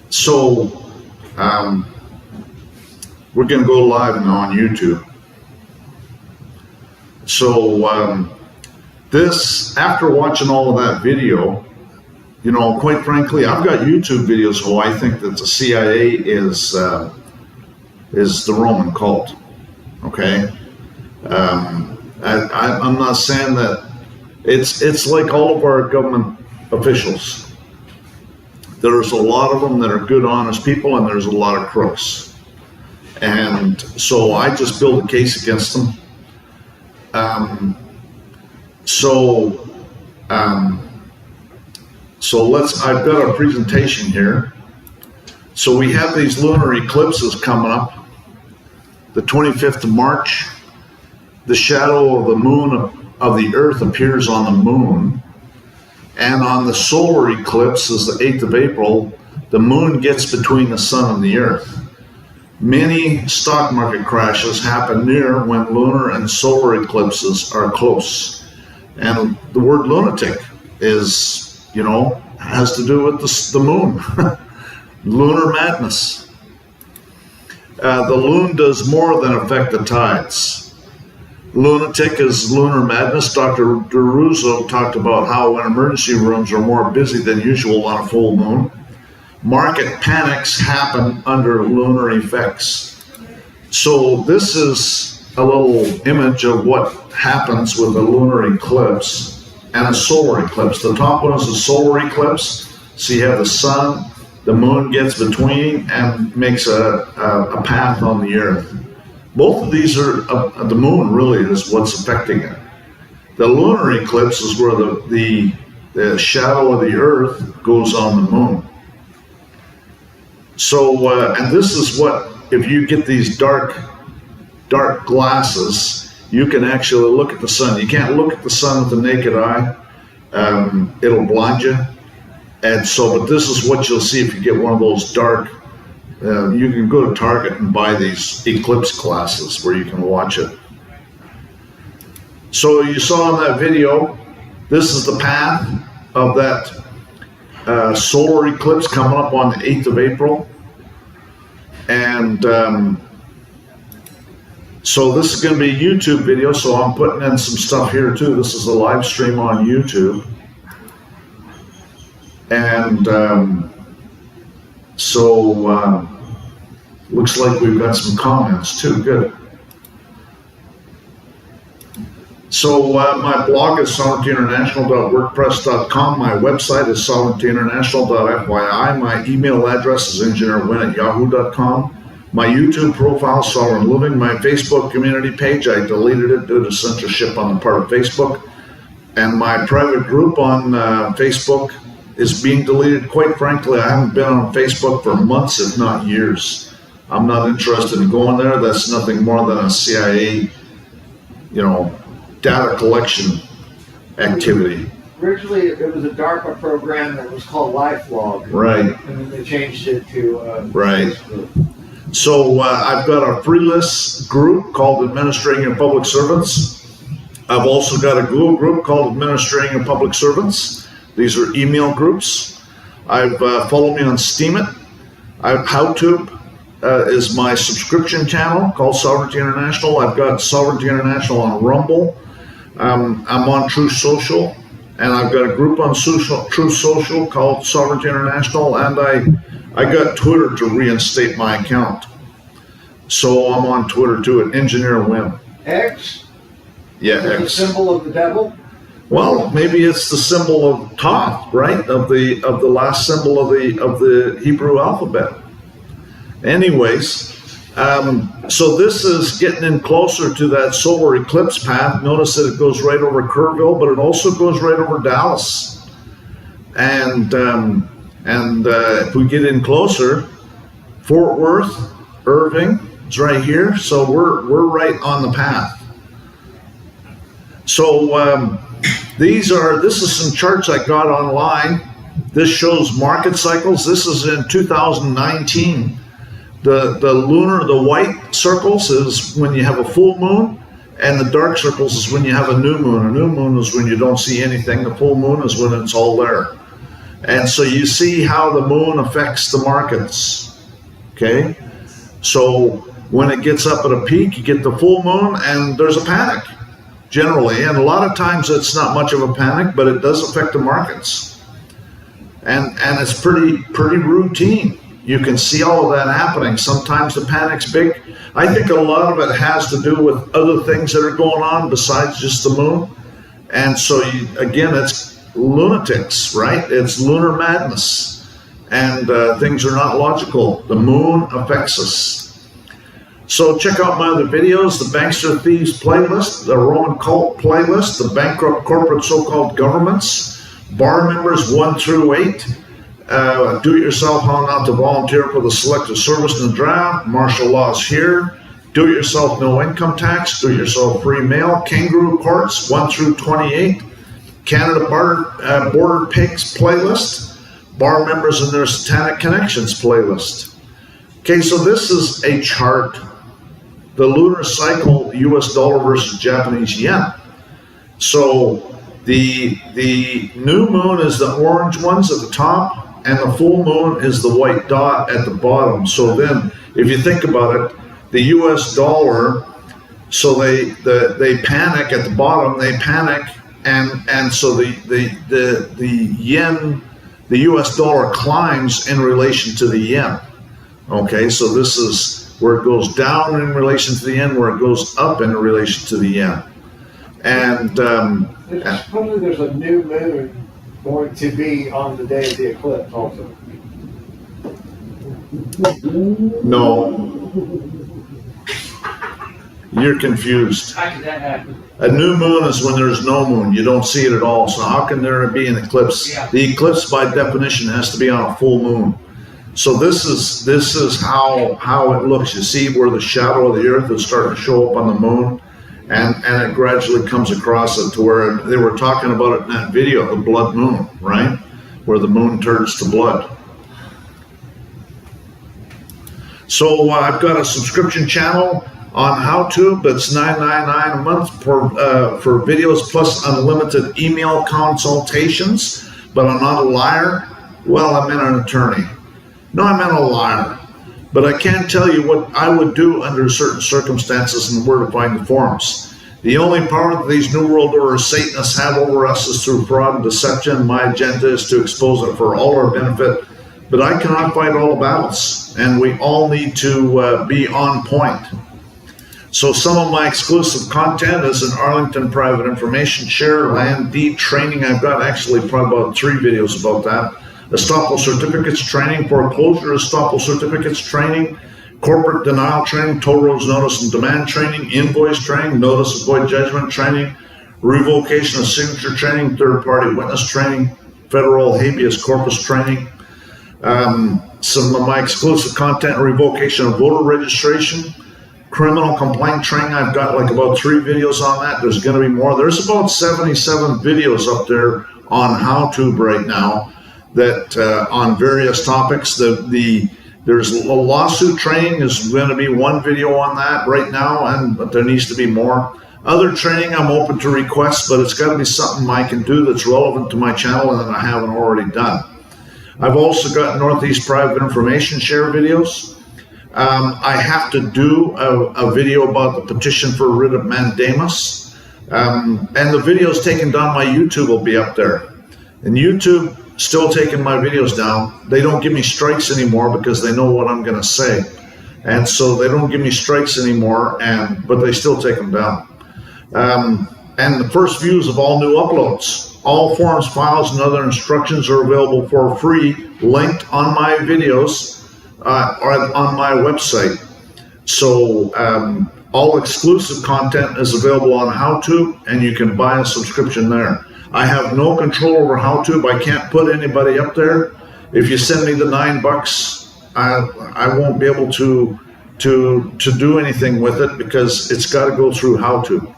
so we're going to go live now on YouTube. So this, after watching all of that video, you know, quite frankly, I've got YouTube videos where I think that the CIA is the Roman cult. Okay, I'm not saying that it's like all of our government officials. There's a lot of them that are good, honest people, and there's a lot of crooks. And so I just build a case against them. I've got our presentation here. So we have these lunar eclipses coming up. The 25th of March, the shadow of the moon of the Earth appears on the moon. And on the solar eclipse, is the 8th of April, the moon gets between the sun and the Earth. Many stock market crashes happen near when lunar and solar eclipses are close. And the word lunatic is, you know, has to do with the moon. Lunar madness. The loon does more than affect the tides. Lunatic is lunar madness. Dr. DeRusso talked about how when emergency rooms are more busy than usual on a full moon, market panics happen under lunar effects. So this is a little image of what happens with a lunar eclipse and a solar eclipse. The top one is a solar eclipse. So you have the sun, the moon gets between and makes a path on the Earth. Both of these are, the moon really is what's affecting it. The lunar eclipse is where the shadow of the Earth goes on the moon. So, and this is what, if you get these dark glasses, you can actually look at the sun. You can't look at the sun with the naked eye. It'll blind you. And so, but this is what you'll see if you get one of those dark, you can go to Target and buy these eclipse glasses where you can watch it. So you saw in that video, this is the path of that solar eclipse coming up on the 8th of April. And so this is going to be a YouTube video, so I'm putting in some stuff here too. This is a live stream on YouTube. And looks like we've got some comments too. Good. So my blog is sovereigntyinternational.wordpress.com. My website is sovereigntyinternational.fyi. My email address is engineerwin@yahoo.com. My YouTube profile, Sovereign Living. My Facebook community page, I deleted it due to censorship on the part of Facebook. And my private group on Facebook is being deleted. Quite frankly, I haven't been on Facebook for months, if not years. I'm not interested in going there. That's nothing more than a CIA, data collection activity. Originally, it was a DARPA program that was called LifeLog. Right. And then they changed it to right. Facebook. So I've got a free list group called Administrating Your Public Servants. I've also got a Google group called Administrating Your Public Servants. These are email groups. I've followed me on Steemit. HowTube is my subscription channel called Sovereignty International. I've got Sovereignty International on Rumble. I'm on Truth Social, and I've got a group on Truth Social called Sovereignty International, and I got Twitter to reinstate my account. So I'm on Twitter too at Engineer Win. X? Yeah, Is X. the symbol of the devil? Well, maybe it's the symbol of Thoth, right? Of the last symbol of the Hebrew alphabet. Anyways, so this is getting in closer to that solar eclipse path. Notice that it goes right over Kerrville, but it also goes right over Dallas. And if we get in closer, Fort Worth, Irving, it's right here. So we're right on the path. So this is some charts I got online. This shows market cycles. This is in 2019. The white circles is when you have a full moon, and the dark circles is when you have a new moon. A new moon is when you don't see anything. The full moon is when it's all there. And so you see how the moon affects the markets, okay? So when it gets up at a peak, you get the full moon and there's a panic, generally. And a lot of times it's not much of a panic, but it does affect the markets. And it's pretty routine. You can see all of that happening. Sometimes the panic's big. I think a lot of it has to do with other things that are going on besides just the moon. And so, again, it's lunatics, right? It's lunar madness. And things are not logical. The moon affects us. So check out my other videos, the Bankster Thieves playlist, the Roman cult playlist, the bankrupt corporate so-called governments, bar members 1 through 8, do-it-yourself how not to volunteer for the selective service in the draft, martial laws here, do-it-yourself no income tax, do-it-yourself free mail, kangaroo courts 1 through 28, Canada border pigs playlist, bar members and their satanic connections playlist. Okay, so this is a chart, the lunar cycle, US dollar versus Japanese yen. So the new moon is the orange ones at the top, and the full moon is the white dot at the bottom. So then, if you think about it, the US dollar, so they panic at the bottom, they panic, and so the yen, the US dollar climbs in relation to the yen. Okay, so this is where it goes down in relation to the yen, where it goes up in relation to the yen. And supposedly there's a new moon going to be on the day of the eclipse also. no, you're confused. How did that happen? A new moon is when there's no moon. You don't see it at all. So how can there be an eclipse? Yeah. The eclipse, by definition, has to be on a full moon. So this is how it looks. You see where the shadow of the earth is starting to show up on the moon, and it gradually comes across it to where they were talking about it in that video, the blood moon, right? Where the moon turns to blood. So I've got a subscription channel on HowTube that's $9.99 a month for videos plus unlimited email consultations. But I'm not a liar. Well, I meant an attorney. No, I meant a liar. But I can't tell you what I would do under certain circumstances and where to find the forms. The only power that these New World Order Satanists have over us is through fraud and deception. My agenda is to expose it for all our benefit. But I cannot fight all the battles, and we all need to be on point. So some of my exclusive content is an Arlington private information share, land deed training. I've got actually probably about 3 videos about that. Estoppel certificates training, foreclosure estoppel certificates training, corporate denial training, toll roads notice and demand training, invoice training, notice of void judgment training, revocation of signature training, third-party witness training, federal habeas corpus training. Some of my exclusive content, revocation of voter registration, criminal complaint training. I've got like about 3 videos on that. There's going to be more. There's about 77 videos up there on HowTube right now that on various topics. There's a lawsuit training is going to be 1 video on that right now, but there needs to be more. Other training, I'm open to requests, but it's got to be something I can do that's relevant to my channel and that I haven't already done. I've also got Northeast Private Information Share videos. I have to do a video about the petition for writ of mandamus. And the videos taken down my YouTube will be up there. And YouTube still taking my videos down. They don't give me strikes anymore because they know what I'm going to say. And so they don't give me strikes anymore, but they still take them down. And the first views of all new uploads. All forms, files, and other instructions are available for free, linked on my videos or on my website. So all exclusive content is available on HowTube, and you can buy a subscription there. I have no control over HowTube. I can't put anybody up there. If you send me the $9, I won't be able to do anything with it because it's got to go through HowTube.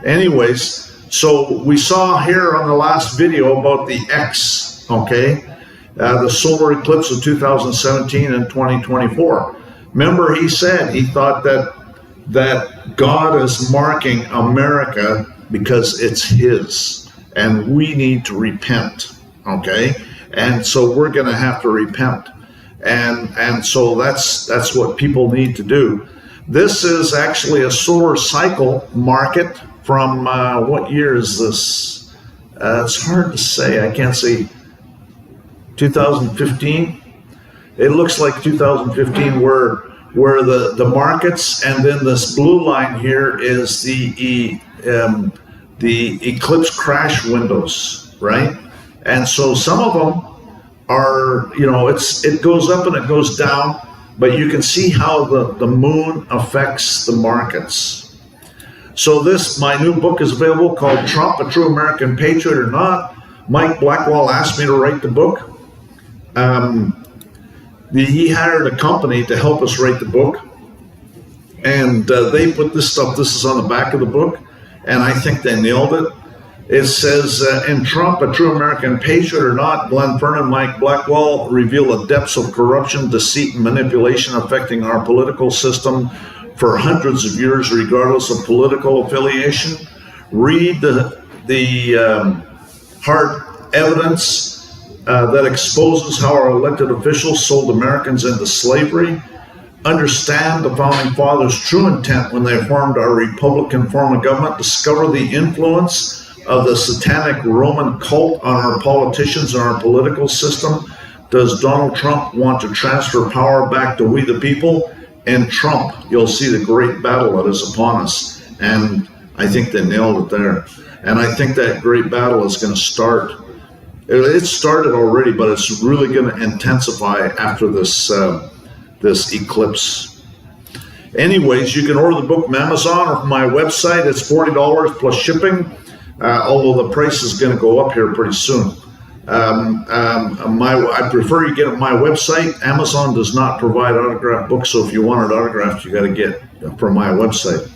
Anyways, so we saw here on the last video about the X, okay, the solar eclipse of 2017 and 2024. Remember, he said he thought that God is marking America because it's his, and we need to repent, okay? And so we're going to have to repent. And so that's what people need to do. This is actually a solar cycle market from, what year is this? It's hard to say. I can't say. 2015. It looks like 2015 where the markets, and then this blue line here is the eclipse crash windows, right? And so some of them are, it goes up and it goes down, but you can see how the moon affects the markets. So my new book is available called Trump, a True American Patriot or Not. Mike Blackwell asked me to write the book. He hired a company to help us write the book, and they put this is on the back of the book, and I think they nailed it. It says, in Trump, a True American Patriot or Not, Glenn Fern and Mike Blackwell reveal the depths of corruption, deceit, and manipulation affecting our political system for hundreds of years, regardless of political affiliation. Read the hard evidence that exposes how our elected officials sold Americans into slavery. Understand the Founding Fathers' true intent when they formed our Republican form of government. Discover the influence of the satanic Roman cult on our politicians and our political system. Does Donald Trump want to transfer power back to we the people? In Trump, you'll see the great battle that is upon us. And I think they nailed it there. And I think that great battle is going to start. It started already, but it's really going to intensify after this eclipse. Anyways, you can order the book from Amazon or from my website. It's $40 plus shipping, although the price is going to go up here pretty soon. I prefer you get it on my website. Amazon does not provide autographed books, so if you want it autographed, you got to get from my website.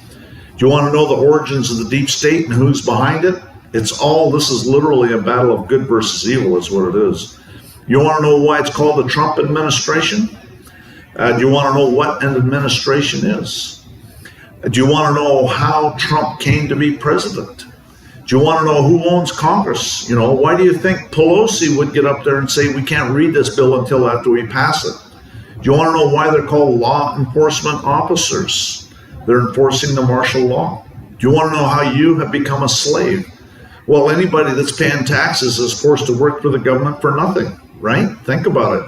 Do you want to know the origins of the deep state and who's behind it? This is literally a battle of good versus evil is what it is. You want to know why it's called the Trump administration? Do you want to know what an administration is? Do you want to know how Trump came to be president? Do you want to know who owns Congress? Why do you think Pelosi would get up there and say, we can't read this bill until after we pass it? Do you want to know why they're called law enforcement officers? They're enforcing the martial law. Do you want to know how you have become a slave? Well, anybody that's paying taxes is forced to work for the government for nothing, right? Think about it.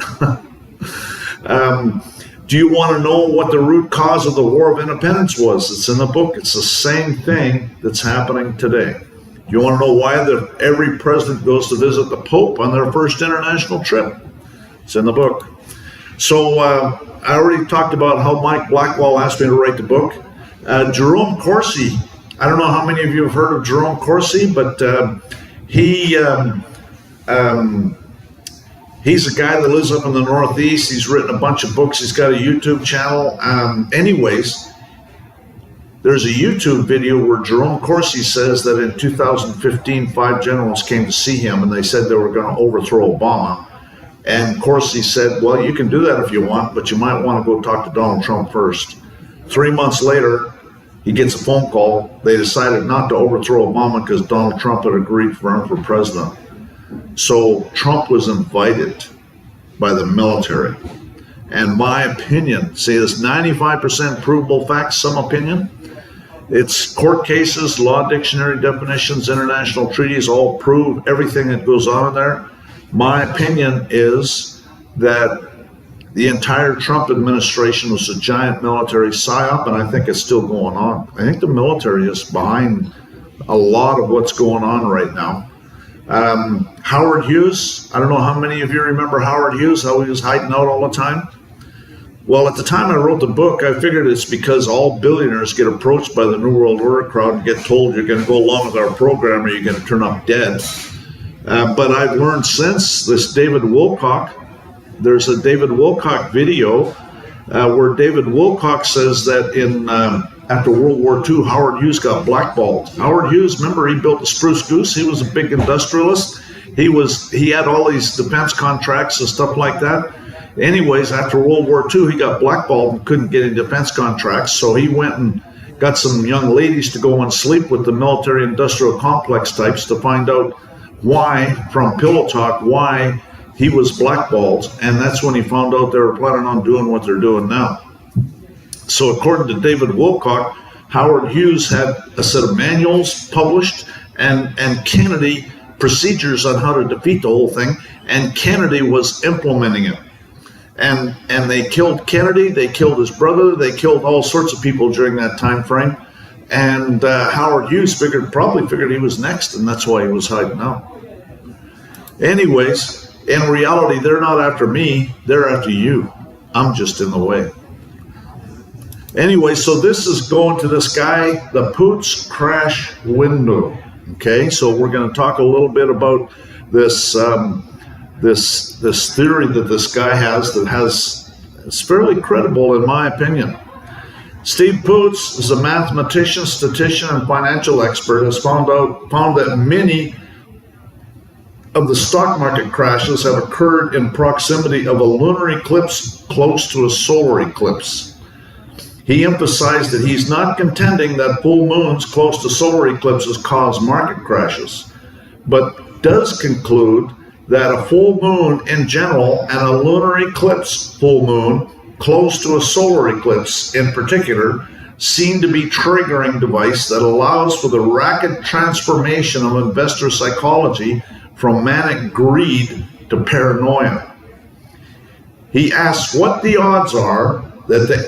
Do you want to know what the root cause of the War of Independence was? It's in the book. It's the same thing that's happening today. Do you want to know why every president goes to visit the Pope on their first international trip? It's in the book. So I already talked about how Mike Blackwell asked me to write the book. Jerome Corsi, I don't know how many of you have heard of Jerome Corsi, but he's a guy that lives up in the Northeast. He's written a bunch of books. He's got a YouTube channel. Anyways, there's a YouTube video where Jerome Corsi says that in 2015, 5 generals came to see him, and they said they were going to overthrow Obama. And Corsi said, well, you can do that if you want, but you might want to go talk to Donald Trump first. 3 months later, he gets a phone call. They decided not to overthrow Obama because Donald Trump had agreed for him for president. So Trump was invited by the military. And my opinion, see this 95% provable facts, some opinion. It's court cases, law dictionary definitions, international treaties all prove everything that goes on in there. My opinion is that the entire Trump administration was a giant military psyop, and I think it's still going on. I think the military is behind a lot of what's going on right now. Howard Hughes, I don't know how many of you remember Howard Hughes, how he was hiding out all the time. Well, at the time I wrote the book, I figured it's because all billionaires get approached by the New World Order crowd and get told you're going to go along with our program or you're going to turn up dead. But I've learned since this David Wilcock, there's a David Wilcock video where David Wilcock says that after World War II, Howard Hughes got blackballed. Howard Hughes, remember, he built the Spruce Goose. He was a big industrialist. He had all these defense contracts and stuff like that. Anyways, after World War II, he got blackballed and couldn't get any defense contracts. So he went and got some young ladies to go and sleep with the military industrial complex types to find out why, from pillow talk, why he was blackballed, and that's when he found out they were planning on doing what they're doing now. So according to David Wilcock, Howard Hughes had a set of manuals published and Kennedy procedures on how to defeat the whole thing, and Kennedy was implementing it. And they killed Kennedy, they killed his brother, they killed all sorts of people during that time frame. And Howard Hughes probably figured he was next, and that's why he was hiding out. Anyways, in reality, they're not after me, they're after you. I'm just in the way. Anyway, so this is going to this guy, the Poots Crash Window. Okay, so we're going to talk a little bit about this this theory that this guy has it's fairly credible in my opinion. Steve Poots is a mathematician, statistician, and financial expert. Has found that many of the stock market crashes have occurred in proximity of a lunar eclipse close to a solar eclipse. He emphasized that he's not contending that full moons close to solar eclipses cause market crashes, but does conclude that a full moon in general and a lunar eclipse full moon close to a solar eclipse in particular seem to be triggering device that allows for the rapid transformation of investor psychology from manic greed to paranoia. He asks what the odds are that the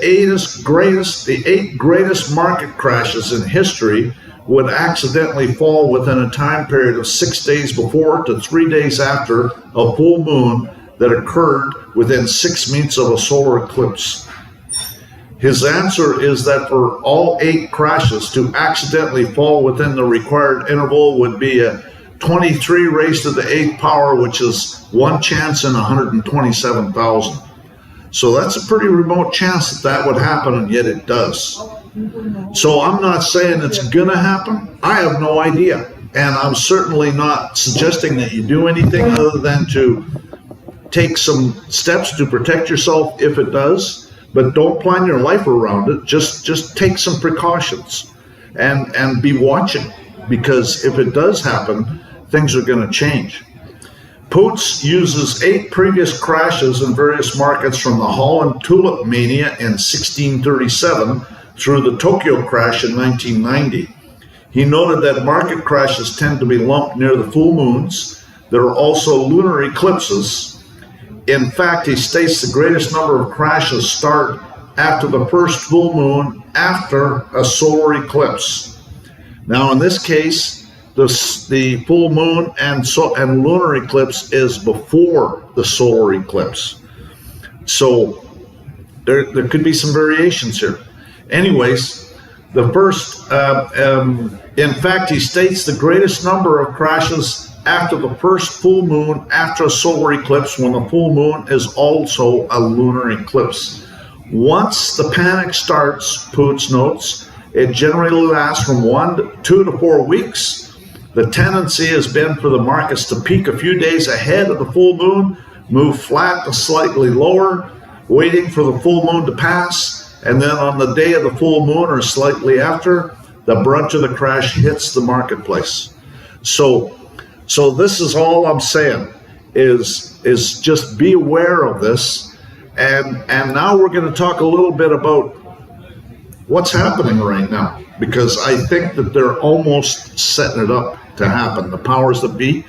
eight greatest market crashes in history would accidentally fall within a time period of 6 days before to 3 days after a full moon that occurred within 6 months of a solar eclipse. His answer is that for all 8 crashes to accidentally fall within the required interval would be a 23 raised to the 8th power, which is 1 chance in 127,000. So that's a pretty remote chance that would happen, and yet it does. So I'm not saying it's going to happen. I have no idea. And I'm certainly not suggesting that you do anything other than to take some steps to protect yourself if it does. But don't plan your life around it. Just take some precautions and be watching. Because if it does happen, things are going to change. Poots uses 8 previous crashes in various markets from the Holland tulip mania in 1637 through the Tokyo crash in 1990. He noted that market crashes tend to be lumped near the full moons. There are also lunar eclipses. In fact, he states the greatest number of crashes start after the first full moon after a solar eclipse. Now, in this case, the full moon and lunar eclipse is before the solar eclipse. So there could be some variations here. Anyways, the first, in fact, he states the greatest number of crashes after the first full moon after a solar eclipse, when the full moon is also a lunar eclipse. Once the panic starts, Poots notes, it generally lasts from 2 to 4 weeks. The tendency has been for the markets to peak a few days ahead of the full moon, move flat to slightly lower, waiting for the full moon to pass, and then on the day of the full moon or slightly after, the brunt of the crash hits the marketplace. So this is all I'm saying is just be aware of this. And now we're going to talk a little bit about what's happening right now, because I think that they're almost setting it up to happen. The powers that be,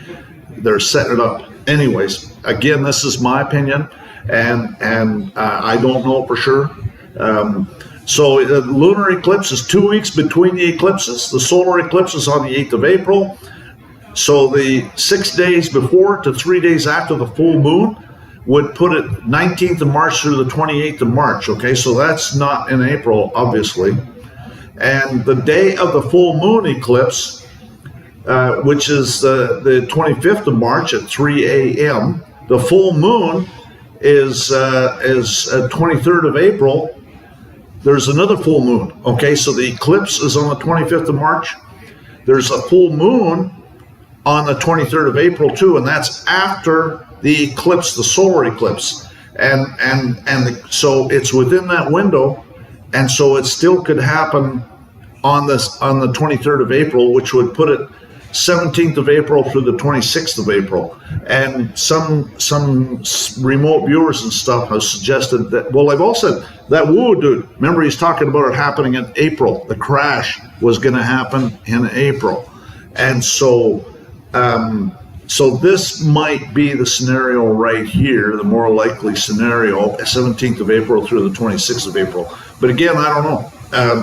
they're setting it up. Anyways, again, this is my opinion, and I don't know for sure. So the lunar eclipse is 2 weeks between the eclipses. The solar eclipse is on the 8th of April. So the 6 days before to 3 days after the full moon would put it 19th of March through the 28th of March. Okay, so that's not in April, obviously. And the day of the full moon eclipse, which is the 25th of March at 3 a.m., the full moon is 23rd of April. There's another full moon. Okay, so the eclipse is on the 25th of March. There's a full moon on the 23rd of April too, and that's after the eclipse, the solar eclipse, so it's within that window, and so it still could happen on the 23rd of April, which would put it 17th of April through the 26th of April. And some remote viewers and stuff have suggested that, well, they've all said that woo dude, remember he's talking about it happening in April. The crash was going to happen in April. And so, so this might be the scenario right here, the more likely scenario, 17th of April through the 26th of April. But again, I don't know.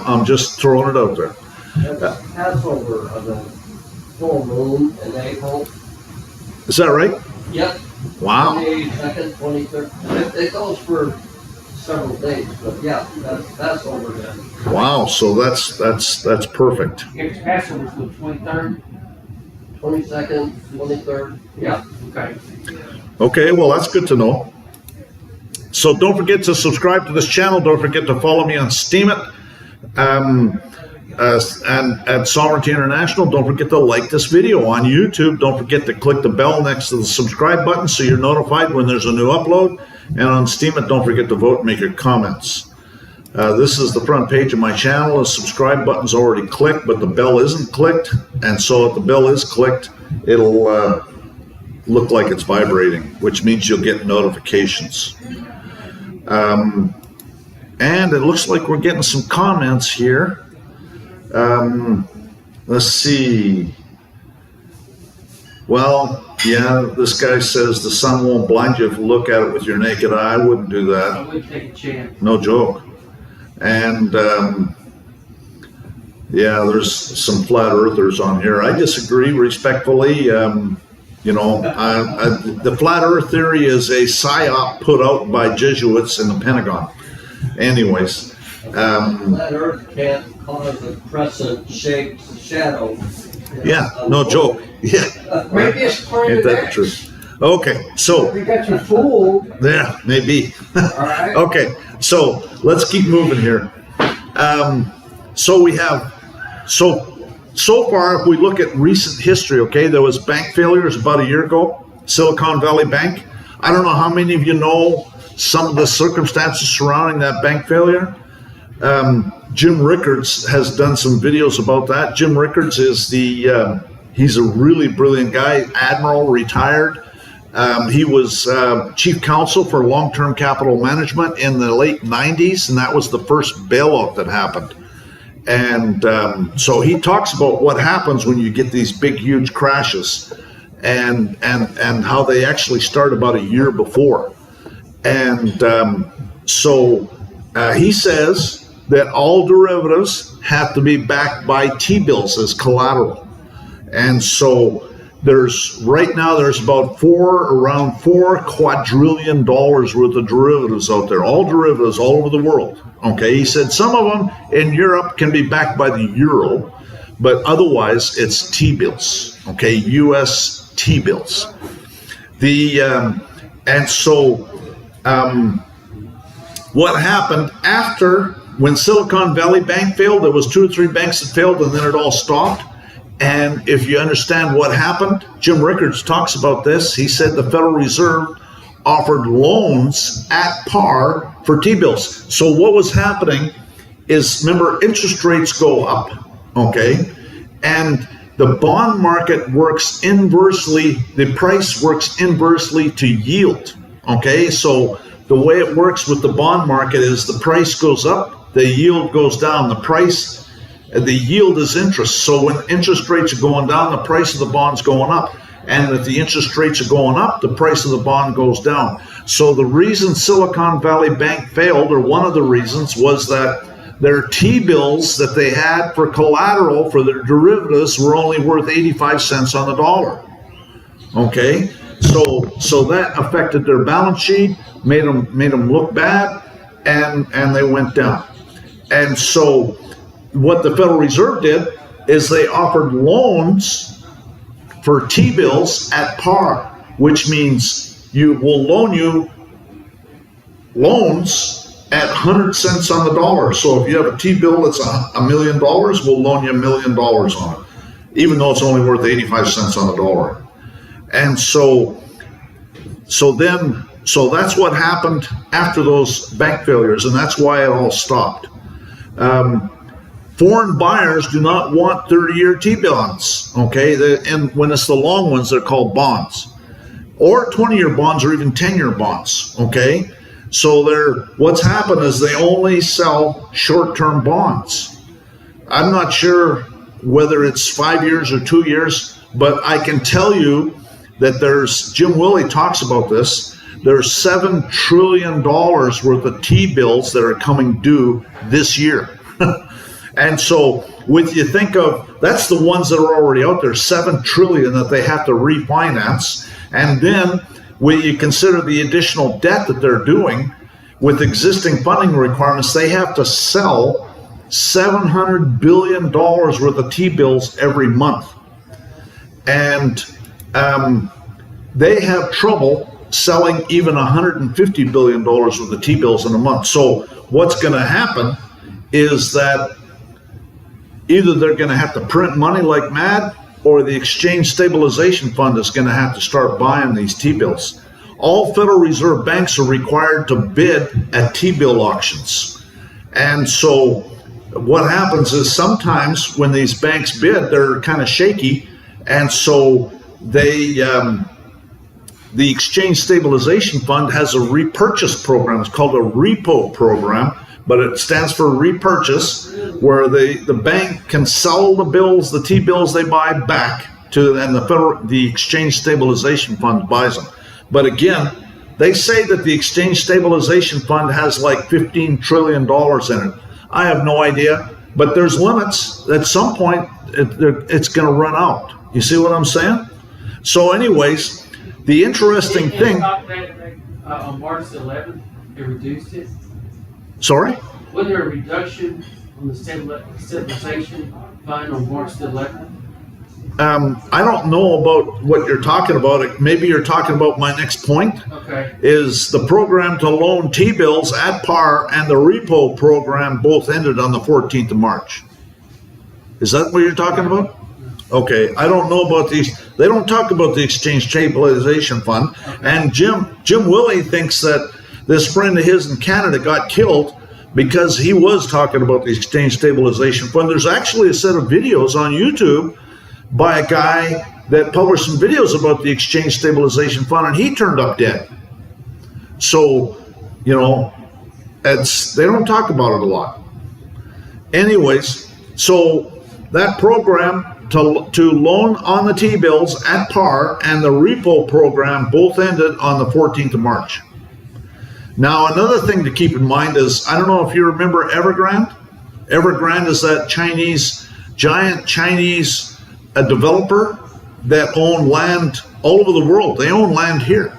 I'm just throwing it out there. That's Passover of the full moon in April. Is that right? Yep. Wow. 22nd, 23rd. It goes for several days, but yeah, that's over then. Wow. So that's perfect. It's Passover for the 23rd. 22nd, 23rd. Yeah. Okay. Okay. Well, that's good to know. So don't forget to subscribe to this channel. Don't forget to follow me on Steemit. And at Sovereignty International. Don't forget to like this video on YouTube. Don't forget to click the bell next to the subscribe button so you're notified when there's a new upload. And on Steemit, don't forget to vote and make your comments. This is the front page of my channel. The subscribe button's already clicked, but the bell isn't clicked. And so if the bell is clicked, it'll look like it's vibrating, which means you'll get notifications. And it looks like we're getting some comments here. Let's see. Well, yeah, this guy says the sun won't blind you if you look at it with your naked eye. I wouldn't do that. I would take a chance. No joke. And yeah, there's some flat earthers on here. I disagree respectfully. You know, the flat earth theory is a psyop put out by Jesuits in the Pentagon. Anyways. Flat Earth can't cause a crescent-shaped shadow. Yeah, no joke. Yeah. Maybe it's part Ain't of that the that. truth? Okay, so We got you fooled. yeah, maybe. All right. Okay, so let's keep moving here. So we have so far, if we look at recent history, okay, there was bank failures about a year ago, Silicon Valley Bank. I don't know how many of you know some of the circumstances surrounding that bank failure. Jim Rickards has done some videos about that. Jim Rickards is he's a really brilliant guy, admiral, retired. He was chief counsel for long-term capital management in the late 90s, and that was the first bailout that happened. And so he talks about what happens when you get these big, huge crashes and how they actually start about a year before. And so he says that all derivatives have to be backed by T-bills as collateral. And so right now there's about around $4 quadrillion worth of derivatives out there, all derivatives all over the world. Okay, he said some of them in Europe can be backed by the euro, but otherwise it's T-bills, okay, US T-bills. And so what happened after, when Silicon Valley Bank failed, there was 2 or 3 banks that failed, and then it all stopped. And if you understand what happened, Jim Rickards talks about this. He said the Federal Reserve offered loans at par for T-bills. So what was happening is, remember, interest rates go up, okay? And the bond market works inversely, the price works inversely to yield, okay? So the way it works with the bond market is the price goes up, the yield goes down. The yield is interest. So when interest rates are going down, the price of the bond's going up. And if the interest rates are going up, the price of the bond goes down. So the reason Silicon Valley Bank failed, or one of the reasons, was that their T-bills that they had for collateral for their derivatives were only worth 85 cents on the dollar. Okay? So that affected their balance sheet, made them look bad, and they went down. And so what the Federal Reserve did is they offered loans for T-bills at par, which means you will loan you loans at 100 cents on the dollar. So if you have a T-bill that's $1 million, we'll loan you $1 million on it, even though it's only worth 85 cents on the dollar. And so that's what happened after those bank failures, and that's why it all stopped. Foreign buyers do not want 30-year T-bills, okay? And when it's the long ones, they're called bonds. Or 20-year bonds or even 10-year bonds, okay? So what's happened is they only sell short-term bonds. I'm not sure whether it's 5 years or 2 years, but I can tell you that Jim Willey talks about this, there's $7 trillion worth of T-bills that are coming due this year. And so you think of, that's the ones that are already out there, 7 trillion that they have to refinance. And then when you consider the additional debt that they're doing with existing funding requirements, they have to sell $700 billion worth of T-bills every month. And they have trouble selling even $150 billion worth of T-bills in a month. So what's going to happen is that either they're going to have to print money like mad, or the Exchange Stabilization Fund is going to have to start buying these T-bills. All Federal Reserve banks are required to bid at T-bill auctions. And so what happens is sometimes when these banks bid, they're kind of shaky. And so the Exchange Stabilization Fund has a repurchase program. It's called a repo program, but it stands for repurchase, where the bank can sell the bills, the T-bills they buy back to, and the Exchange Stabilization Fund buys them. But again, they say that the Exchange Stabilization Fund has like $15 trillion in it. I have no idea, but there's limits. At some point, it's going to run out. You see what I'm saying? So anyways, the interesting thing... On March 11th, they reduced it. Sorry? Was there a reduction on the stabilization fund on March 11th? I don't know about what you're talking about. Maybe you're talking about my next point. Okay. Is the program to loan T-bills at par and the repo program both ended on the 14th of March. Is that what you're talking about? Okay. I don't know about these. They don't talk about the Exchange Stabilization Fund. Okay. And Jim Willey thinks that this friend of his in Canada got killed because he was talking about the Exchange Stabilization Fund. There's actually a set of videos on YouTube by a guy that published some videos about the Exchange Stabilization Fund, and he turned up dead. So, they don't talk about it a lot. Anyways, so that program to loan on the T-bills at par and the repo program both ended on the 14th of March. Now, another thing to keep in mind is, I don't know if you remember Evergrande. Evergrande is that giant Chinese developer that own land all over the world. They own land here.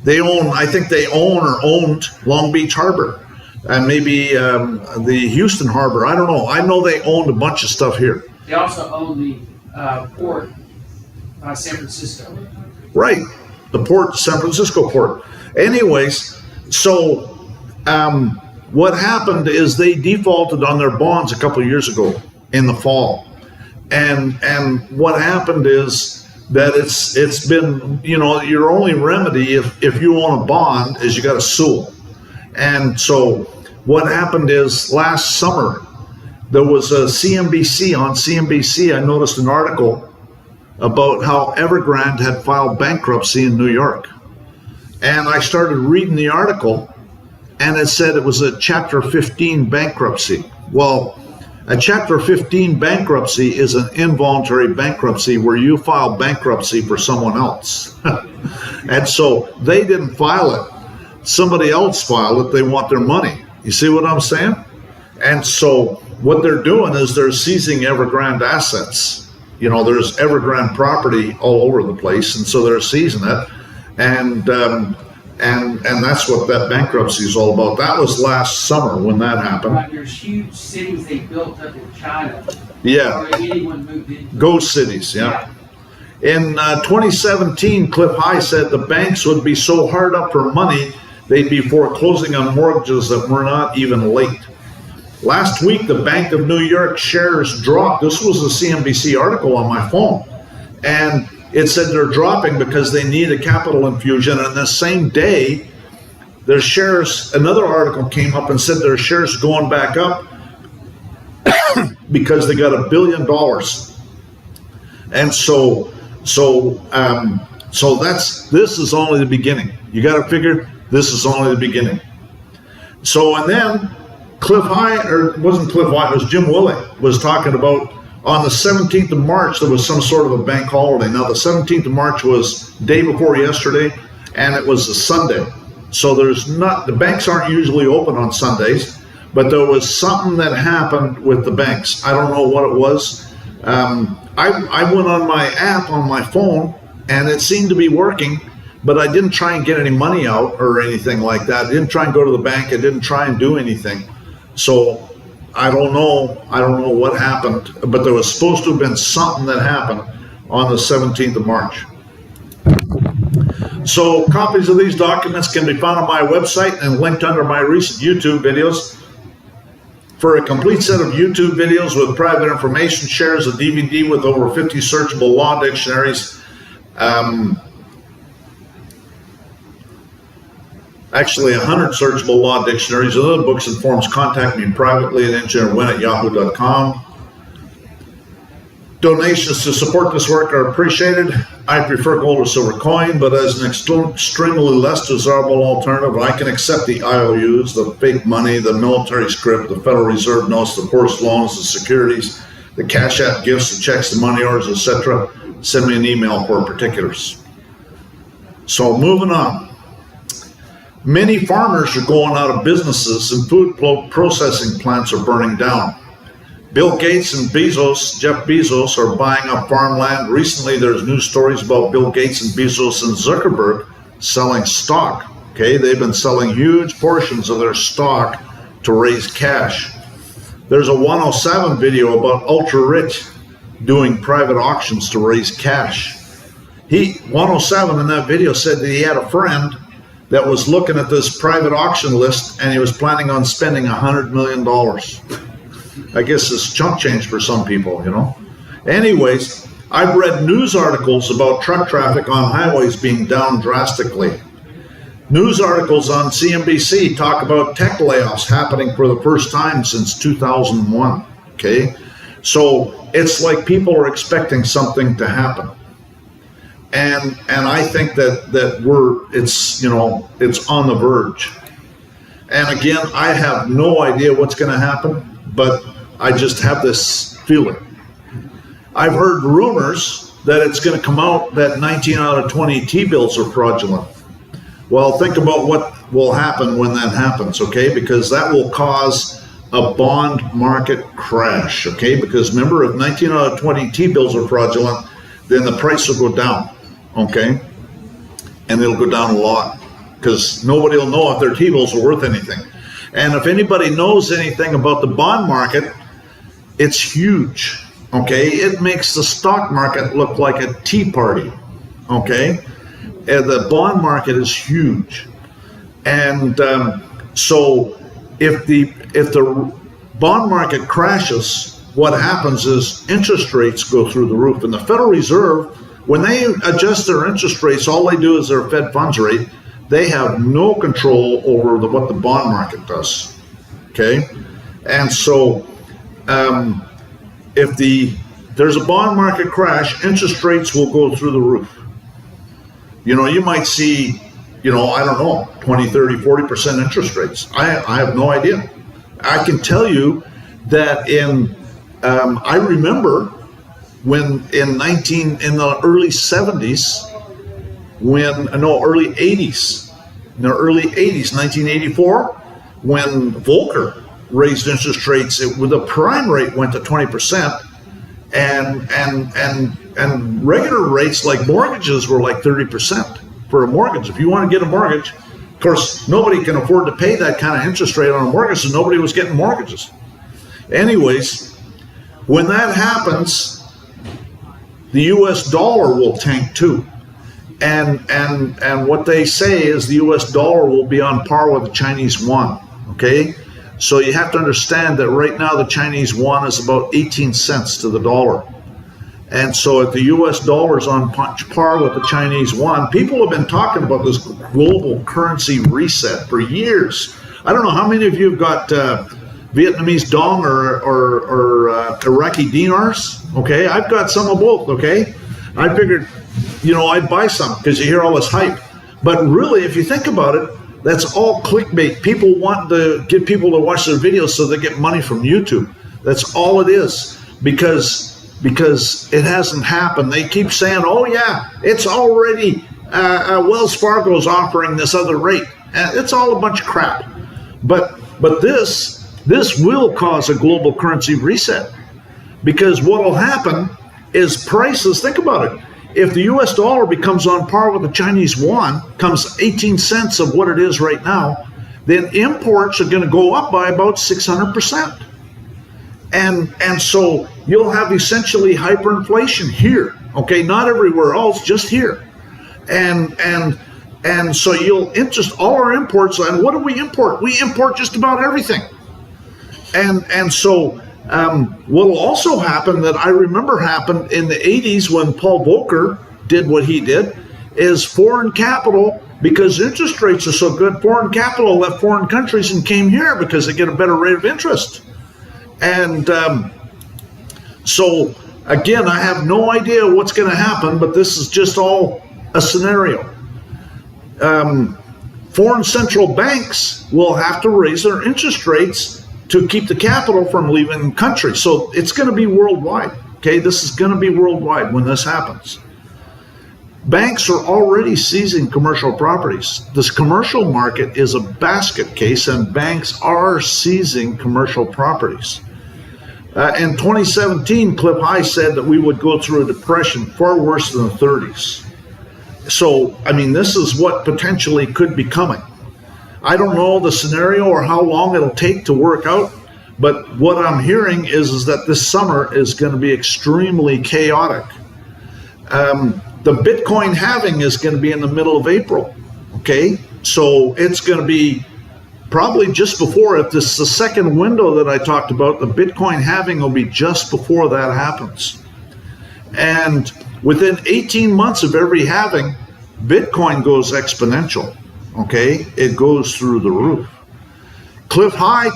I think they owned Long Beach Harbor and maybe the Houston Harbor. I don't know. I know they owned a bunch of stuff here. They also own the port by San Francisco. Right. The port, San Francisco port. Anyways, so what happened is they defaulted on their bonds a couple of years ago in the fall. And what happened is that it's been, your only remedy if you own a bond is you got to sue them. And so what happened is last summer, there was a CNBC. On CNBC, I noticed an article about how Evergrande had filed bankruptcy in New York. And I started reading the article, and it said it was a Chapter 15 bankruptcy. Well, a Chapter 15 bankruptcy is an involuntary bankruptcy where you file bankruptcy for someone else. And so they didn't file it. Somebody else filed it. They want their money. You see what I'm saying? And so what they're doing is they're seizing Evergrande assets. There's Evergrande property all over the place, and so they're seizing it. And that's what that bankruptcy is all about. That was last summer when that happened. Right, there's huge cities they built up in China. Yeah. Or anyone moved in. Ghost cities, yeah. In 2017, Cliff High said the banks would be so hard up for money, they'd be foreclosing on mortgages that were not even late. Last week, the Bank of New York shares dropped. This was a CNBC article on my phone. And it said they're dropping because they need a capital infusion. And the same day, their shares, another article came up and said their shares going back up because they got $1 billion. And this is only the beginning. You got to figure this is only the beginning. So, and then Cliff High, or it wasn't Cliff High, it was Jim Willett was talking about on the 17th of March, there was some sort of a bank holiday. Now, the 17th of March was day before yesterday, and it was a Sunday. So the banks aren't usually open on Sundays, but there was something that happened with the banks. I don't know what it was. I went on my app on my phone, and it seemed to be working, but I didn't try and get any money out or anything like that. I didn't try and go to the bank. I didn't try and do anything. So I don't know what happened, but there was supposed to have been something that happened on the 17th of March. So copies of these documents can be found on my website and linked under my recent YouTube videos. For a complete set of YouTube videos with private information, shares a DVD with over 50 searchable law dictionaries. Actually, 100 searchable law dictionaries and other books and forms. Contact me privately at engineerwin@yahoo.com. Donations to support this work are appreciated. I prefer gold or silver coin, but as an extremely less desirable alternative, I can accept the IOUs, the fake money, the military script, the Federal Reserve notes, the forced loans, the securities, the cash app gifts, the checks, the money orders, etc. Send me an email for particulars. So moving on. Many farmers are going out of businesses and food processing plants are burning down. Bill Gates and Jeff Bezos are buying up farmland. Recently, there's news stories about Bill Gates and Bezos and Zuckerberg selling stock. Okay, they've been selling huge portions of their stock to raise cash. There's a 107 video about ultra rich doing private auctions to raise cash. 107 in that video said that he had a friend that was looking at this private auction list and he was planning on spending $100 million. I guess it's chunk change for some people, you know. Anyways, I've read news articles about truck traffic on highways being down drastically. News articles on CNBC talk about tech layoffs happening for the first time since 2001, okay? So it's like people are expecting something to happen. And I think that it's on the verge. And again, I have no idea what's going to happen, but I just have this feeling. I've heard rumors that it's going to come out that 19 out of 20 T-bills are fraudulent. Well, think about what will happen when that happens, okay? Because that will cause a bond market crash, okay? Because remember, if 19 out of 20 T-bills are fraudulent, then the price will go down, okay? And it'll go down a lot because nobody will know if their T-bills are worth anything. And if anybody knows anything about the bond market, it's huge, okay? It makes the stock market look like a tea party, okay? And the bond market is huge. And so if the bond market crashes, what happens is interest rates go through the roof. And the Federal Reserve, when they adjust their interest rates, all they do is their Fed funds rate. They have no control over what the bond market does, okay? And so if there's a bond market crash, interest rates will go through the roof. You know, you might see, I don't know, 20, 30, 40% interest rates. I have no idea. I can tell you that I remember when in the early 70s, early 80s, 1984, when Volcker raised interest rates, the prime rate went to 20%, and regular rates like mortgages were like 30% for a mortgage. If you want to get a mortgage, of course, nobody can afford to pay that kind of interest rate on a mortgage, so nobody was getting mortgages. Anyways, when that happens, the U.S. dollar will tank too. And what they say is the U.S. dollar will be on par with the Chinese yuan, okay? So you have to understand that right now the Chinese yuan is about 18 cents to the dollar. And so if the U.S. dollar is on par with the Chinese yuan, people have been talking about this global currency reset for years. I don't know how many of you have got Vietnamese dong or Iraqi dinars. Okay, I've got some of both. Okay, I figured, I'd buy some because you hear all this hype. But really, if you think about it, that's all clickbait. People want to get people to watch their videos so they get money from YouTube. That's all it is, because it hasn't happened. They keep saying, "Oh yeah, it's already Wells Fargo's offering this other rate." It's all a bunch of crap. But this will cause a global currency reset, because what will happen is prices. Think about it. If the US dollar becomes on par with the Chinese yuan, comes 18 cents of what it is right now, then imports are going to go up by about 600%. And so you'll have essentially hyperinflation here, okay? Not everywhere else, just here. And so you'll interest all our imports. And what do we import? We import just about everything. And so what will also happen, that I remember happened in the 80s when Paul Volcker did what he did, is foreign capital, because interest rates are so good, foreign capital left foreign countries and came here because they get a better rate of interest. And so, again, I have no idea what's going to happen, but this is just all a scenario. Foreign central banks will have to raise their interest rates to keep the capital from leaving the country. So it's going to be worldwide. Okay, this is going to be worldwide when this happens. Banks are already seizing commercial properties. This commercial market is a basket case, and banks are seizing commercial properties. In 2017, Cliff High said that we would go through a depression far worse than the 30s. So, I mean, this is what potentially could be coming. I don't know the scenario or how long it'll take to work out, but what I'm hearing is that this summer is going to be extremely chaotic. The Bitcoin halving is going to be in the middle of April, okay? So it's going to be probably just before, if this is the second window that I talked about, the Bitcoin halving will be just before that happens. And within 18 months of every halving, Bitcoin goes exponential. Okay, it goes through the roof. Cliff High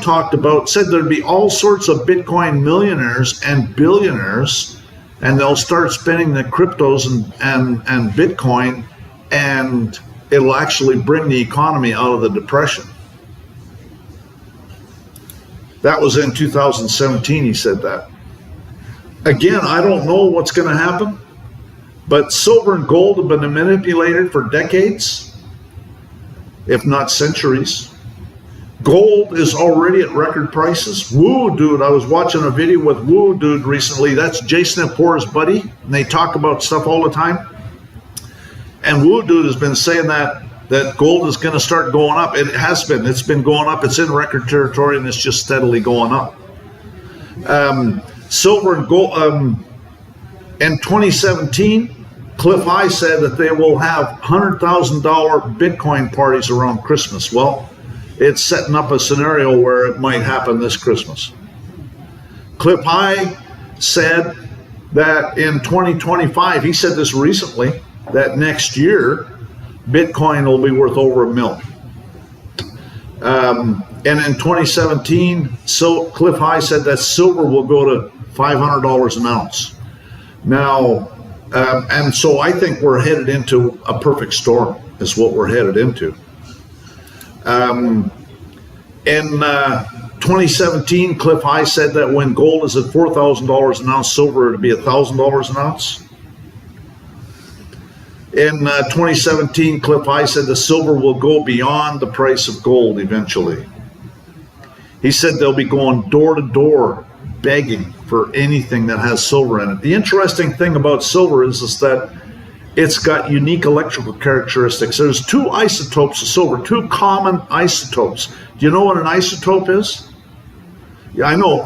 said there'd be all sorts of Bitcoin millionaires and billionaires, and they'll start spending the cryptos and Bitcoin, and it'll actually bring the economy out of the depression. That was in 2017, he said that. Again, I don't know what's going to happen, but silver and gold have been manipulated for decades, if not centuries. Gold is already at record prices. Woo Dude, I was watching a video with Woo Dude recently. That's Jason Appor's buddy, and they talk about stuff all the time. And Woo Dude has been saying that gold is going to start going up. It has been. It's been going up. It's in record territory, and it's just steadily going up. Silver and gold. In 2017, Cliff High said that they will have $100,000 Bitcoin parties around Christmas. Well, it's setting up a scenario where it might happen this Christmas. Cliff High said that in 2025, he said this recently, that next year, Bitcoin will be worth over $1 million. And in 2017, Cliff High said that silver will go to $500 an ounce. Now, and so I think we're headed into a perfect storm, is what we're headed into. In 2017, Cliff High said that when gold is at $4,000 an ounce, silver to be $1,000 an ounce. In 2017, Cliff High said the silver will go beyond the price of gold eventually. He said they'll be going door to door begging for anything that has silver in it. The interesting thing about silver is that it's got unique electrical characteristics. There's two isotopes of silver, two common isotopes. Do you know what an isotope is? Yeah, I know.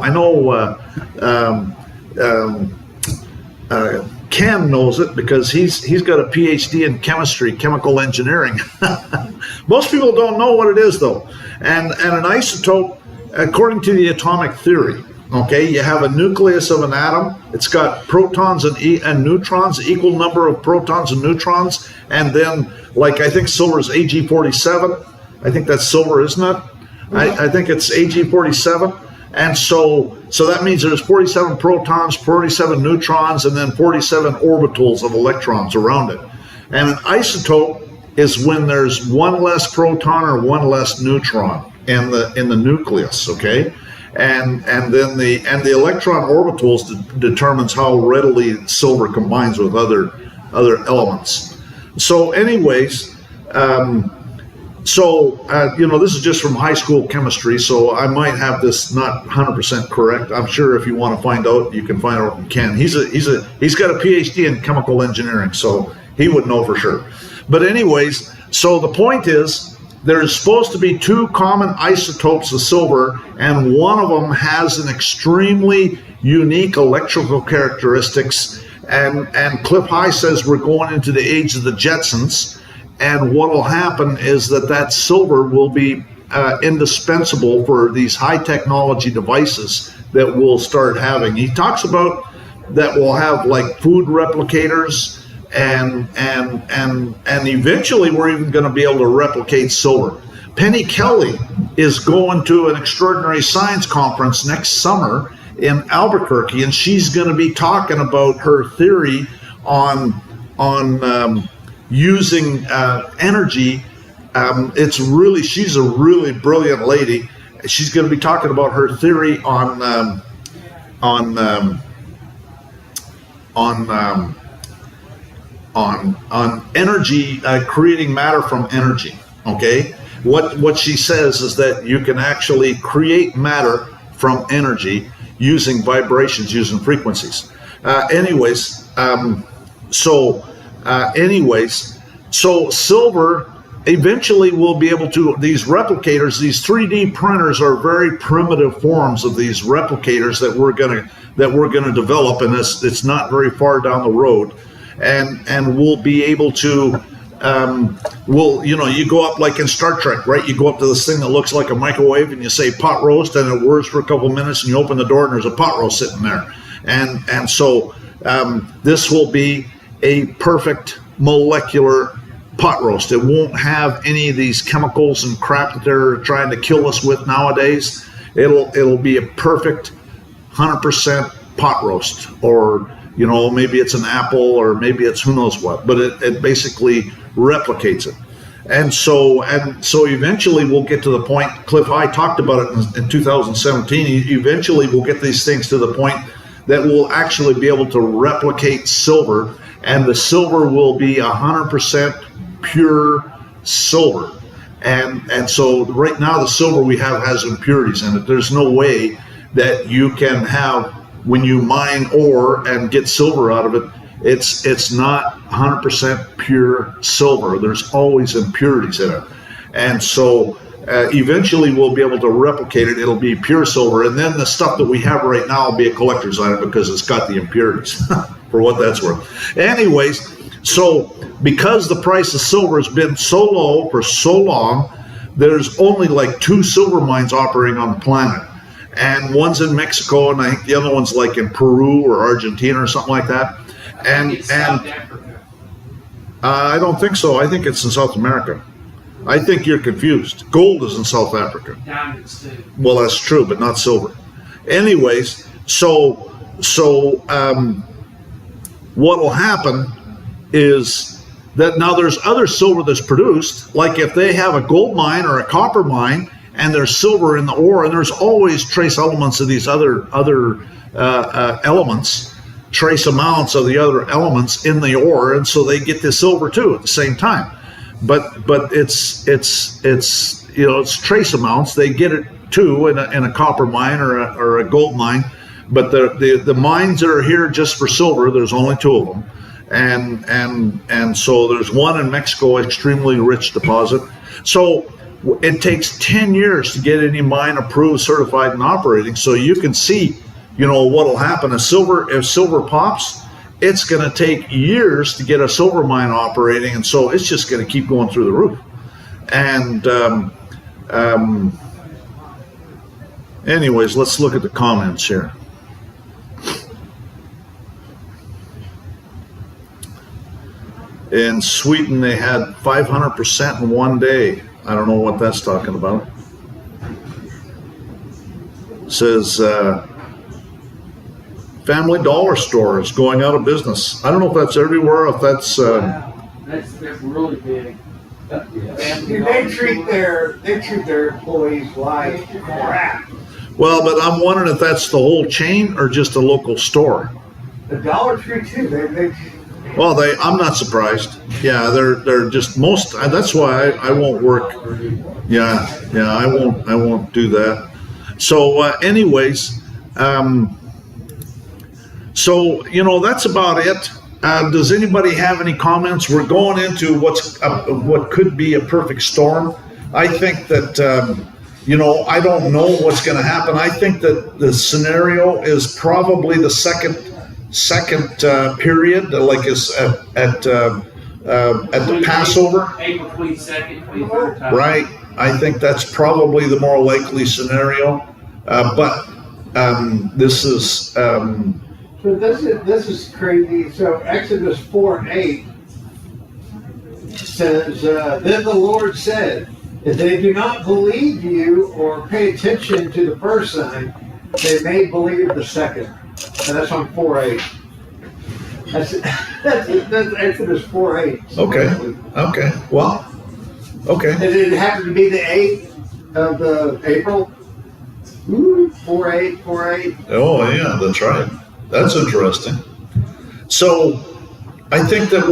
Ken knows it because he's got a PhD in chemistry, chemical engineering. Most people don't know what it is, though. And an isotope, according to the atomic theory, okay, you have a nucleus of an atom. It's got protons and neutrons, equal number of protons and neutrons. And then, like, I think silver is Ag47. I think that's silver, isn't it? I think it's Ag47. And so that means there's 47 protons, 47 neutrons, and then 47 orbitals of electrons around it. And an isotope is when there's one less proton or one less neutron in the nucleus, okay? And then the electron orbitals determines how readily silver combines with other elements. So anyways, this is just from high school chemistry, so I might have this not 100% correct. I'm sure if you want to find out, you can find out from Ken. He's got a PhD in chemical engineering, so he would know for sure. But anyways, so the point is, there's supposed to be two common isotopes of silver, and one of them has an extremely unique electrical characteristics. And Cliff High says we're going into the age of the Jetsons. And what will happen is that silver will be indispensable for these high technology devices that we'll start having. He talks about that we'll have like food replicators, and eventually we're even going to be able to replicate silver. Penny Kelly is going to an extraordinary science conference next summer in Albuquerque, and she's going to be talking about her theory on using energy. She's a really brilliant lady. She's going to be talking about her theory on energy, creating matter from energy. Okay, what she says is that you can actually create matter from energy using vibrations, using frequencies. So silver eventually will be able to, these replicators, these 3D printers are very primitive forms of these replicators that we're gonna develop, and it's not very far down the road, and we'll be able to you go up like in Star Trek, right? You go up to this thing that looks like a microwave and you say pot roast, and it whirs for a couple minutes, and you open the door and there's a pot roast sitting there, and so this will be a perfect molecular pot roast. It won't have any of these chemicals and crap that they're trying to kill us with nowadays. It'll be a perfect 100% pot roast, or maybe it's an apple, or maybe it's who knows what, but it basically replicates it. And so eventually we'll get to the point, Cliff High talked about it in 2017, eventually we'll get these things to the point that we'll actually be able to replicate silver, and the silver will be 100% pure silver. And so right now the silver we have has impurities in it. There's no way that you can have, when you mine ore and get silver out of it, it's not 100% pure silver. There's always impurities in it. And so eventually we'll be able to replicate it. It'll be pure silver. And then the stuff that we have right now will be a collector's item because it's got the impurities, for what that's worth. Anyways, so because the price of silver has been so low for so long, there's only like 2 silver mines operating on the planet. And one's in Mexico, and I think the other one's like in Peru or Argentina or something like that. And South Africa. I don't think so. I think it's in South America. I think you're confused. Gold is in South Africa. Diamonds too. Well, that's true, but not silver. Anyways, so what will happen is that now there's other silver that's produced. Like if they have a gold mine or a copper mine, and there's silver in the ore, and there's always trace elements of these other elements, trace amounts of the other elements in the ore, and so they get the silver too at the same time. But it's trace amounts. They get it too in a copper mine or a gold mine. But the mines that are here just for silver, there's only 2 of them, and so there's one in Mexico, extremely rich deposit. So it takes 10 years to get any mine approved, certified, and operating. So you can see, what will happen. If silver pops, it's going to take years to get a silver mine operating, and so it's just going to keep going through the roof. And anyways, let's look at the comments here. In Sweden, they had 500% in one day. I don't know what that's talking about. says, Family Dollar Store is going out of business. I don't know if that's everywhere, if that's, Wow, that's really big. See, they treat their employees like crap. well, but I'm wondering if that's the whole chain or just a local store. The Dollar Tree too. They Well, I'm not surprised. Yeah, they're just that's why I won't work. Yeah, I won't do that. So, anyways, so that's about it. Does anybody have any comments? We're going into what could be a perfect storm. I think that I don't know what's going to happen. I think that the scenario is probably the second period, like is at the Passover. April 22nd, 23rd time. Right. I think that's probably the more likely scenario. But this is. So this is crazy. So Exodus 4:8 says, "Then the Lord said, if they do not believe you or pay attention to the first sign, they may believe the second." And that's on 4:8. That's Exodus 4:8. Okay. Well. Okay. And it happened to be the 8th of April. 4:8. Oh yeah, that's right. That's interesting. So I think that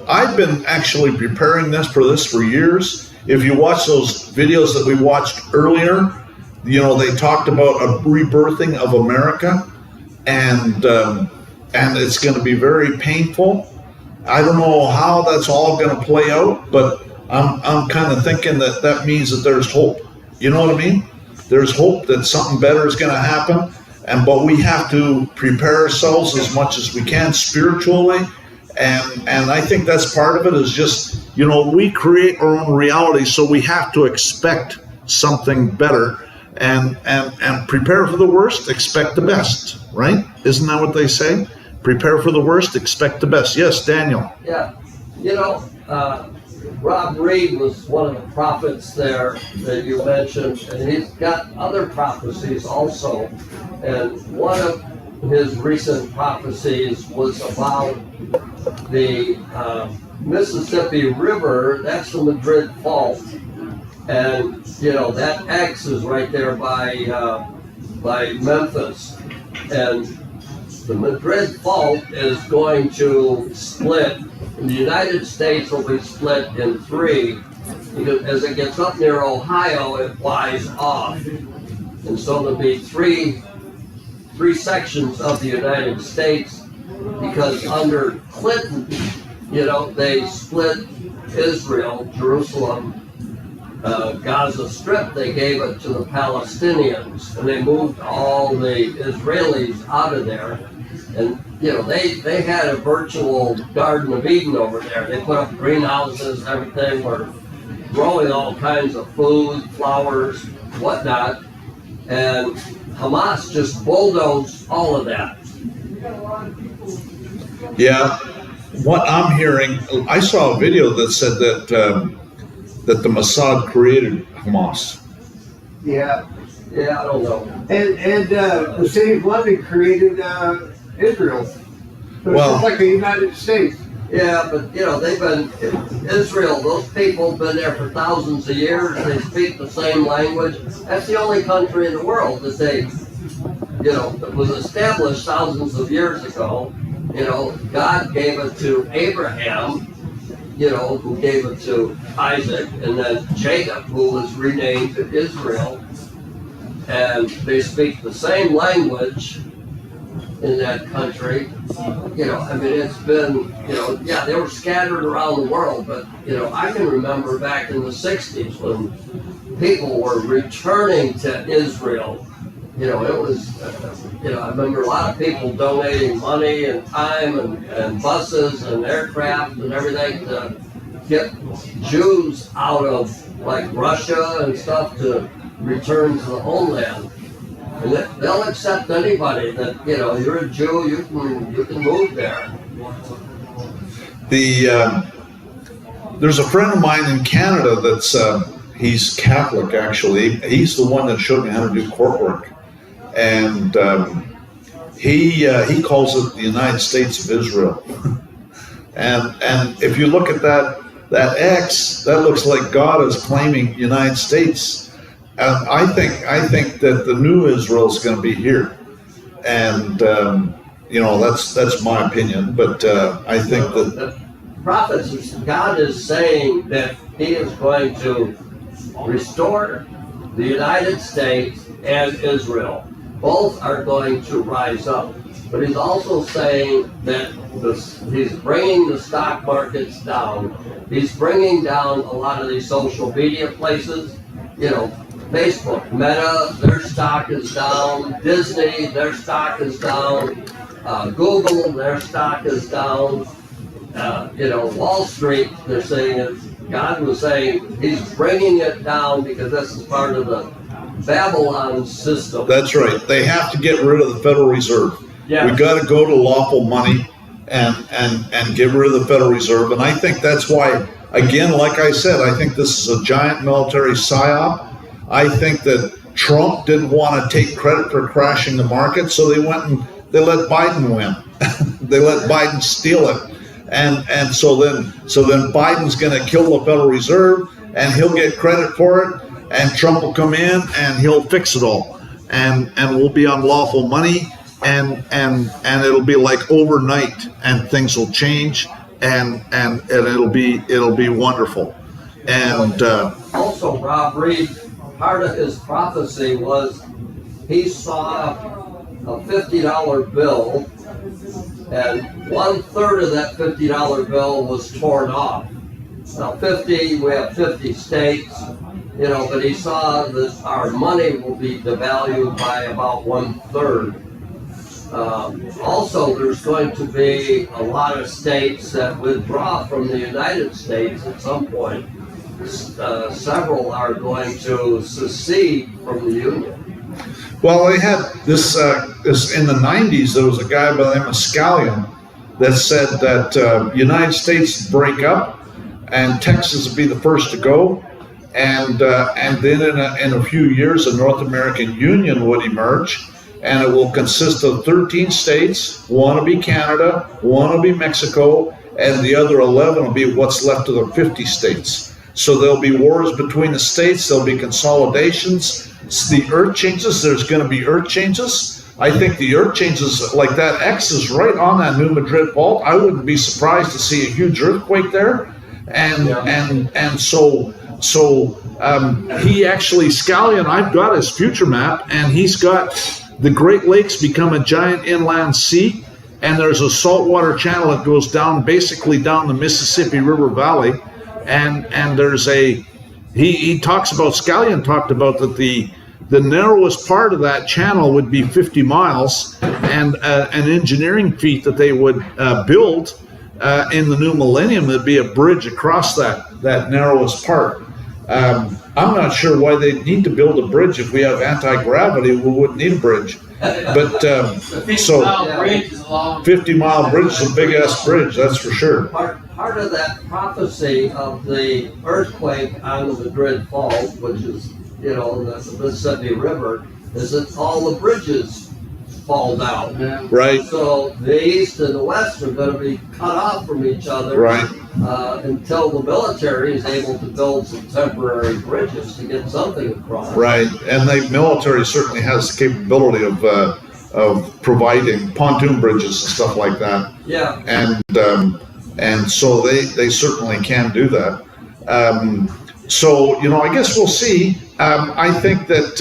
I've been actually preparing this for years. If you watch those videos that we watched earlier, they talked about a rebirthing of America, and it's going to be very painful. I don't know how that's all going to play out, but I'm kind of thinking that means that there's hope. You know what I mean? There's hope that something better is going to happen. But we have to prepare ourselves as much as we can spiritually, and I think that's part of it. Is just we create our own reality, so we have to expect something better, and prepare for the worst, expect the best. Right? Isn't that what they say? Prepare for the worst, expect the best. Yes, Daniel. Yeah, Rob Reed was one of the prophets there that you mentioned, and he's got other prophecies also. And one of his recent prophecies was about the Mississippi River. That's the Madrid Fault, and that X is right there by Memphis, and the Madrid Fault is going to split. The United States will be split in three, because as it gets up near Ohio, it flies off. And so there'll be three sections of the United States, because under Clinton, they split Israel, Jerusalem, Gaza Strip, they gave it to the Palestinians, and they moved all the Israelis out of there. And they had a virtual Garden of Eden over there. They put up greenhouses, everything, were growing all kinds of food, flowers, whatnot. And Hamas just bulldozed all of that. Yeah. What I'm hearing, I saw a video that said that the Mossad created Hamas. Yeah. Yeah, I don't know. And the city of London created Israel. So Well- it's like the United States. Yeah, but they've been Israel. Those people have been there for thousands of years. They speak the same language. That's the only country in the world that that was established thousands of years ago. God gave it to Abraham. Who gave it to Isaac, and then Jacob, who was renamed to Israel. And they speak the same language in that country. It's been, they were scattered around the world, but, I can remember back in the 60s when people were returning to Israel. It was, I remember a lot of people donating money and time and buses and aircraft and everything to get Jews out of, like, Russia and stuff to return to the homeland. And they'll accept anybody that, you're a Jew, you can move there. There's a friend of mine in Canada he's Catholic, actually. He's the one that showed me how to do court work. And he calls it the United States of Israel. and if you look at that X, that looks like God is claiming United States. And I think that the new Israel is going to be here. And that's my opinion. But I think that The prophets, God is saying that He is going to restore the United States and Israel. Both are going to rise up. But He's also saying that He's bringing the stock markets down. He's bringing down a lot of these social media places. Facebook, Meta, their stock is down. Disney, their stock is down. Google, their stock is down. Wall Street, they're saying God was saying He's bringing it down because this is part of the Babylon system. that's right. They have to get rid of the Federal Reserve. Yeah. We got to go to lawful money and get rid of the Federal Reserve. And I think that's why, again, like I said, I think this is a giant military psyop. I think that Trump didn't want to take credit for crashing the market, so they went and they let Biden win. They let Biden steal it. And so then Biden's going to kill the Federal Reserve, and he'll get credit for it, and Trump will come in and he'll fix it all, and we'll be on lawful money, and it'll be like overnight, and things will change, and it'll be wonderful. And Also, Rob Reed, part of his prophecy was he saw a $50 bill, and 1/3 of that $50 bill was torn off. Now, we have 50 states, but he saw that our money will be devalued by about 1/3. Also, there's going to be a lot of states that withdraw from the United States at some point. Several are going to secede from the Union. well, they had this in the 90s. There was a guy by the name of Scallion that said that United States would break up, and Texas would be the first to go, and then in a few years, a North American Union would emerge, and it will consist of 13 states. One will be Canada, one will be Mexico, and the other 11 will be what's left of the 50 states. So there'll be wars between the states. There'll be consolidations. The earth changes. There's going to be earth changes. I think the earth changes, like that X is right on that New Madrid fault. I wouldn't be surprised to see a huge earthquake there. And so he actually, Scallion, I've got his future map, and he's got the Great Lakes become a giant inland sea, and there's a saltwater channel that goes down, basically down the Mississippi River Valley, and there's he talks about, Scallion talked about that the narrowest part of that channel would be 50 miles, and an engineering feat that they would build in the new millennium, there'd be a bridge across that narrowest part. I'm not sure why they need to build a bridge. If we have anti-gravity, we wouldn't need a bridge. But The 50-mile bridge is a long. 50-mile bridge is a big-ass bridge, that's for sure. Part of that prophecy of the earthquake on the Madrid Fault, which is, that's the Mississippi River, is that all the bridges fall down. Yeah. Right, So the east and the west are going to be cut off from each other right. until the military is able to build some temporary bridges to get something across. Right, and the military certainly has the capability of providing pontoon bridges and stuff like that. Yeah. And so they certainly can do that. So I guess we'll see. I think that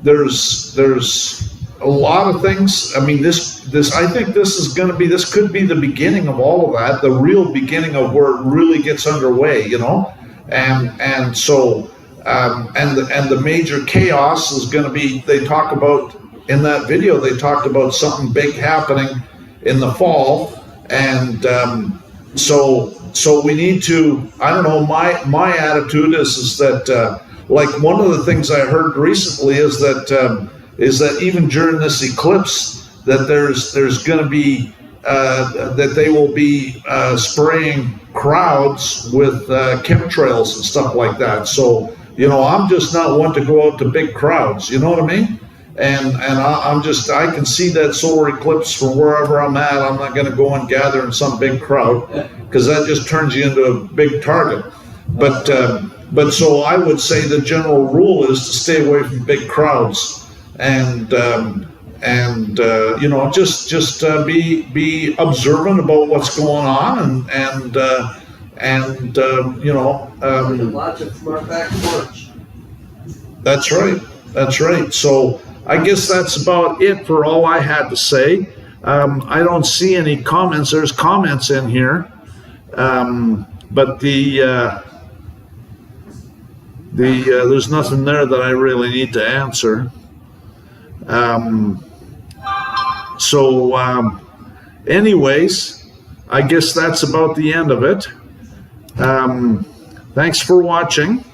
there's a lot of things. I mean, this I think this could be the beginning of all of that, the real beginning of where it really gets underway, and so the major chaos is going to be, they talk about in that video, they talked about something big happening in the fall, and so we need to, I don't know, my attitude is that like one of the things I heard recently is that even during this eclipse, that there's going to be that they will be spraying crowds with chemtrails and stuff like that. So, you know, I'm just not one to go out to big crowds. You know what I mean? And I can see that solar eclipse from wherever I'm at. I'm not going to go and gather in some big crowd, because that just turns you into a big target. But so I would say the general rule is to stay away from big crowds, and you know, just be observant about what's going on, and you know, Watch it from our back porch. that's right. That's right. So I guess that's about it for all I had to say. I don't see any comments. There's comments in here, but there's nothing there that I really need to answer. Anyways, I guess that's about the end of it. Thanks for watching.